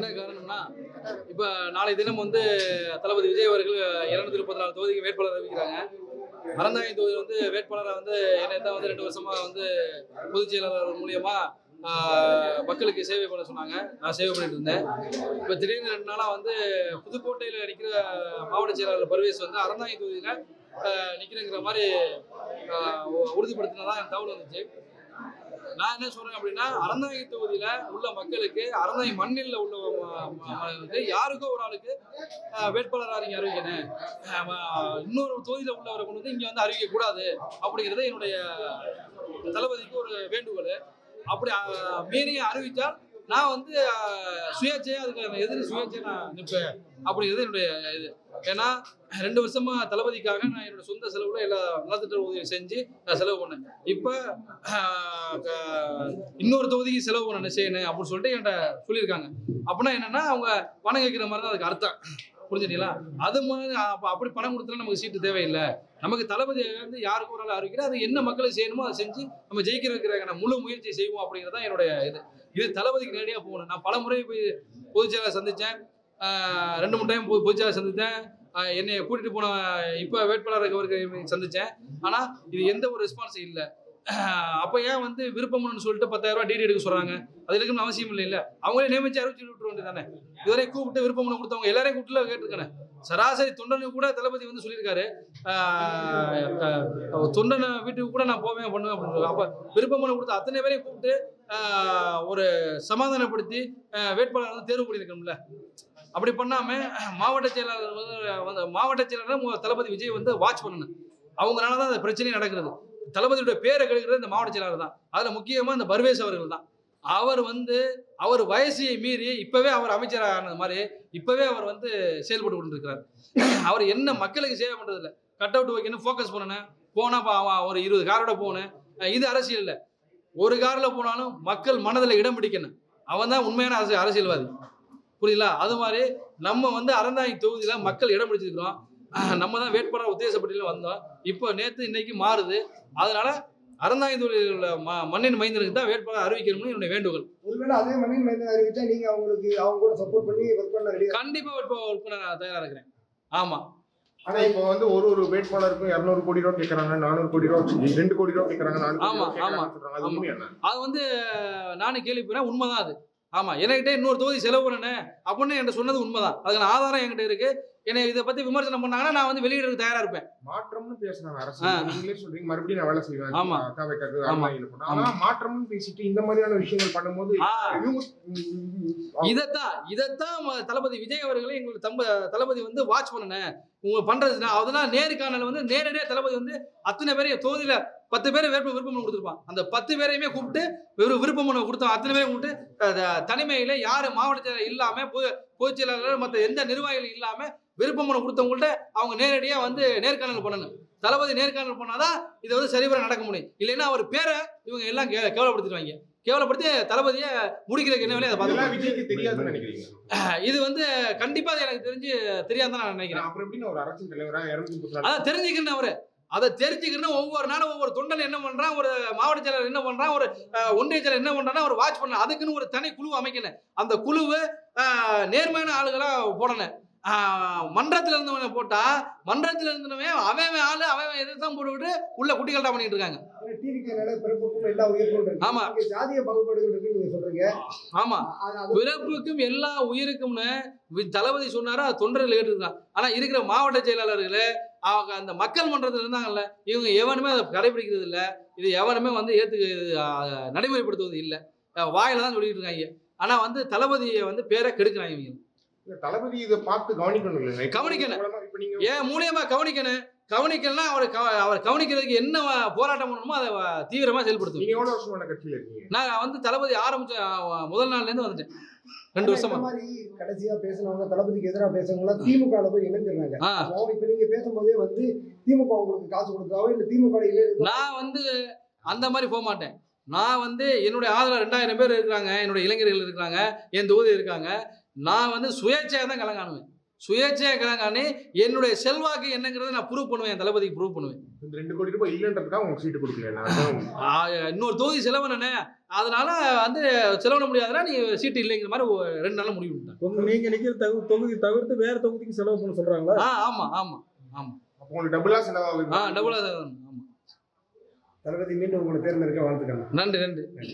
என்ன காரணம்னா, இப்ப நாளை தினம் வந்து தளபதி விஜய் அவர்கள் 234 தொகுதிக்கு வேட்பாளர் அறிவிக்கிறாங்க. அறந்தாங்கி தொகுதியில் வந்து வேட்பாளரா வந்து என்னை தான் வந்து 2 வருஷமா வந்து பொதுச் செயலாளர் மூலியமா மக்களுக்கு சேவை பண்ண சொன்னாங்க. நான் சேவை பண்ணிட்டு இருந்தேன். இப்ப திடீர்னு 2 நாளா வந்து புதுக்கோட்டையில நிக்கிற மாவட்ட செயலாளர் பர்வேஸ் வந்து அறந்தாங்கி தொகுதியில நிக்கிறேங்கிற மாதிரி உறுதிப்படுத்தினதா எனக்கு தகவல் வந்துச்சு. நான் என்ன சொல்றேன் அப்படின்னா, அறந்தாங்கி தொகுதியில உள்ள மக்களுக்கு, அறந்தாங்கி மண்ணில் உள்ள யாருக்கோ ஒரு ஆளுக்கு வேட்பாளராக நீங்க அறிவிக்கணும். இன்னொரு தொகுதியில உள்ளவரை கொண்டு வந்து இங்க வந்து அறிவிக்க கூடாது அப்படிங்கிறது என்னுடைய தளபதிக்கு ஒரு வேண்டுகோள். அப்படி மீறி அறிவித்தால் நான் வந்து சுயேட்சையா அதுக்கு எதிரி சுயேட்சையா நான் நிற்பேன் அப்படிங்கிறது என்னுடைய இது. ஏன்னா 2 வருஷமா தளபதிக்காக நான் என்னோட சொந்த செலவுல எல்லா நலத்திட்ட உதவி செஞ்சு நான் செலவு பண்ணேன். இப்ப இன்னொரு தொகுதிக்கு செலவு பண்ண செய்யணும் அப்படின்னு சொல்லிட்டு என்கிட்ட சொல்லியிருக்காங்க. அப்படின்னா என்னன்னா அவங்க பணம் கேட்கிற மாதிரி தான் அதுக்கு அர்த்தம். புரிஞ்சுட்டீங்களா? அது மாதிரி அப்படி பணம் கொடுத்தா நமக்கு சீட்டு தேவையில்லை. நமக்கு தளபதி வந்து யாருக்கு ஒரு ஆள் அறிவிக்கிற அது என்ன மக்களுக்கு செய்யணுமோ அதை செஞ்சு நம்ம ஜெயிக்க வைக்கிற முழு முயற்சி செய்வோம் அப்படிங்கிறதான் என்னுடைய இது தளபதிக்கு நேரடியாக போகணும். நான் பல முறை போய் பொதுச் செயலாளர் சந்தித்தேன். 2-3 டைம் பொதுச் செயலாளர் சந்தித்தேன். என்னை கூட்டிட்டு போன இப்போ வேட்பாளருக்கு அவருக்கு சந்தித்தேன். ஆனால் இது எந்த ஒரு ரெஸ்பான்ஸும் இல்லை. அப்போ ஏன் வந்து விருப்பம்னு சொல்லிட்டு 10,000 ரூபாய் டிடி எடுக்க சொல்றாங்க? அது இருக்குன்னு அவசியம் இல்லை. அவங்களே நியமிச்சு அறிவிச்சு விட்டுற வேண்டியதானே? இதுவரை கூப்பிட்டு விருப்பம் கொடுத்தவங்க எல்லாரையும் கூப்பிட்டுல கேட்டிருக்கேன். சராசரி தொண்டனு கூட தளபதி வந்து சொல்லியிருக்காரு, தொண்டனை வீட்டுக்கு கூட நான் போவேன் பண்ணுவேன் அப்படின்னு சொல்லி. அப்போ விருப்பம் கொடுத்த அத்தனை பேரையும் கூப்பிட்டு ஒரு சமாதானப்படுத்தி வேட்பாளர் வந்து தேர்வு பண்ணியிருக்கணும்ல. அப்படி பண்ணாம மாவட்ட செயலாளர் வந்து மாவட்ட செயலாளர் தளபதி விஜய் வந்து வாட்ச் பண்ணணும். அவங்களால தான் அந்த பிரச்சனையே நடக்கிறது. தளபதியுடைய பேரை கெடுக்கிறது இந்த மாவட்ட செயலாளர் தான். அதுல முக்கியமா இந்த பர்வேஸ் அவர்கள் தான். அவர் வந்து அவர் வயசையை மீறி இப்பவே அவர் அமைச்சரானது மாதிரி இப்பவே அவர் வந்து செயல்பட்டு கொண்டிருக்கிறார். அவர் என்ன மக்களுக்கு சேவை பண்றது இல்லை. கட் அவுட் வைக்கணும், ஃபோக்கஸ் பண்ணணும், போனா ஒரு 20 காரோட போகணும். இது அரசியல் இல்லை. ஒரு காரில் போனாலும் மக்கள் மனதில் இடம் பிடிக்கணும். அவன் தான் உண்மையான அரசியல்வாதி. புரியுதுல? அது மாதிரி நம்ம வந்து அறந்தாங்கி தொகுதியில மக்கள் இடம் பிடிச்சிருக்கிறோம். நம்ம தான் வேட்பாளர் உத்தேசப்பட்டியல வந்தோம். இப்போ நேற்று இன்னைக்கு மாறுது. அதனால அறந்தாங்கி தொகுதியில் உள்ள மண்ணின் மைந்தனுக்கு தான் வேட்பாளர் அறிவிக்கணும்னு என்னுடைய வேண்டுகோள். ஒருவேளை அதே மண்ணின் மைந்தன் அறிவிச்சா நீங்க அவங்களுக்கு அவங்க கூட சப்போர்ட் பண்ணி ஒர்க் பண்ண ரெடியா? கண்டிப்பா ஒர்க் பண்ண நான் தயாரா இருக்கிறேன். ஆமா. ஆனா இப்போ வந்து ஒரு வேட்பாளருக்கும் 200 கோடி ரூபாய் கேட்கறாங்க, 400 கோடி ரூபாய், 2 கோடி ரூபாய் கேட்கறாங்க, 4 கோடி ரூபாய் கேட்கறாங்க. அது வந்து நானும் கேள்விப்பட்டேன். உண்மைதான் அது. ஆமா, என்கிட்ட இன்னொரு தொகுதி செலவு பண்ணேன் அப்படின்னு என்கிட்ட சொன்னது உண்மைதான். அதுக்கு ஆதாரம் என்கிட்ட இருக்கு. என்னை இதை பத்தி விமர்சனம் பண்ணாங்கன்னா நான் வந்து வெளியிடறதுக்கு தயாரா இருப்பேன். மாற்றம்னு பேசுறாங்க அரசு. நீங்களே சொல்றீங்க மறுபடியும் நான் வேலை செய்வேன். ஆமா. ஆனா மாற்றம்னு பேசிட்டு இந்த மாதிரியான விஷயங்கள் பண்ணும்போது இதத்தான் தளபதி விஜய் அவர்களே எங்களுக்கு தளபதி வந்து வாட்ச் பண்ணணும். உங்க பண்றது அதெல்லாம் நேர்காணல் வந்து நேரடியாக தளபதி வந்து அத்தனை பேரையும் தொகுதியில 10 பேரை விருப்பம் கொடுத்துருப்பான். அந்த 10 பேரையுமே கூப்பிட்டு விருப்பம் கொடுத்தோம். அத்தனை பேரையும் கூப்பிட்டு தனிமையில யாரு மாவட்ட செயலர் இல்லாம பொதுச் செயலாளர் மற்ற எந்த நிர்வாகிகள் இல்லாம விருப்பம் கொடுத்தவங்கள்ட்ட அவங்க நேரடியா வந்து நேர்காணல் பண்ணணும். தளபதி நேர்காணல் பண்ணாதான் இதை வந்து சரிவர நடக்க முடியும். இல்லைன்னா அவர் பேரை இவங்க எல்லாம் கேவலப்படுத்திடுவாங்க. கேவலப்படுத்தி தளபதியை முடிக்கிறதுக்கு என்ன வேலையை அதை பார்த்து இது வந்து கண்டிப்பா எனக்கு தெரியாதுன்னு நான் நினைக்கிறேன். அதான் தெரிஞ்சுக்கணும். அவரு அதை தெரிஞ்சுக்கணும். ஒவ்வொரு நாளும் ஒவ்வொரு தொண்டன் என்ன பண்றான், ஒரு மாவட்ட செயலர் என்ன பண்றான், ஒரு ஒன்றிய செயலர் என்ன பண்றான்னா ஒரு வாட்ச் பண்ண அதுக்குன்னு ஒரு தனி குழு அமைக்கணும். அந்த குழுவு நேர்மையான ஆளுகளா போடணும். மன்றத்துல இருந்தவனை போட்டா மன்றத்துல இருந்தவன் அவன் ஆளு அவன் எதிர்த்தான் போட்டுவிட்டு உள்ள குட்டிகள்டா பண்ணிட்டு இருக்காங்க. ஆமா, ஜாதிய பாகுபாடுகள் இருக்குன்னு சொல்றீங்க. ஆமா, பிறப்புக்கும் எல்லா உயிருக்கும்னு தளபதி சொன்னாரா தொண்டர்கள் கேட்டுருக்கான். ஆனா இருக்கிற மாவட்ட செயலாளர்களே அவங்க அந்த மக்கள் மன்றத்தில் இருந்தாங்கல்ல, இவங்க எவனுமே அதை கடைபிடிக்கிறது இல்லை. இது எவனுமே வந்து நடைமுறைப்படுத்துவது இல்லை. வாயில தான் சொல்லிட்டு இருக்காங்க. ஆனா வந்து தளபதியை வந்து பேரை கெடுக்கிறாங்க இவங்க. தளபதி இதை பார்த்து கவனிக்கணும். ஏன் மூலியமா கவனிக்கலன்னா அவர் கவனிக்கிறதுக்கு என்ன போராட்டம் பண்ணணுமோ அதை தீவிரமா செயல்படுத்தும். நீங்க எவ்வளவு வருஷமா கட்சியில இருக்கீங்க? நான் வந்து தளபதி ஆரம்பிச்ச முதல் நாள்ல இருந்து வந்துட்டேன். 2 வருஷமா. கடைசியா பேசினவங்க தளபதிக்கு எதிராக பேசுறவங்க திமுக போய் இணைஞ்சிருந்தாங்க. இப்ப நீங்க பேசும்போதே வந்து திமுக உங்களுக்கு காசு கொடுத்தாவோ இல்ல திமுக நான் வந்து அந்த மாதிரி போக மாட்டேன். நான் வந்து என்னுடைய ஆதரவு 2000 பேர் இருக்கிறாங்க, என்னுடைய இளைஞர்கள் இருக்கிறாங்க, என் தொகுதி இருக்காங்க. நான் வந்து சுயேட்சையா தான் கலங்காணுவேன். சுயேட்சையா கலங்கானே என்னுடைய செல்வாக்கு என்னங்கிறத நான் ப்ரூவ் பண்ணுவேன். தளபதிக்கு ப்ரூவ் பண்ணுவேன். 2 கோடி ரூபாய் இல்லன்றதுக்காக உங்களுக்கு சீட்டு கொடுக்கல. இன்னொரு தொகுதி செலவனே அதனால வந்து செலவு பண்ண முடியாதுன்னா நீ சீட்டு இல்லைங்கிற மாதிரி 2 நாள்ல முடிவு பண்ணிட்டாங்க. நீங்க நிக்கிற தொகுதி தவிர்த்து வேற தொகுதிக்கு செலவு பண்ண சொல்றாங்களா? ஆமா ஆமா ஆமா. அப்போ உங்களுக்கு டபுளா செலவாகுது. டபுளா. ஆமா. தளபதி மீண்டும் உங்களை தேர்ந்தெடுக்க வாழ்த்துக்கள். நன்றி.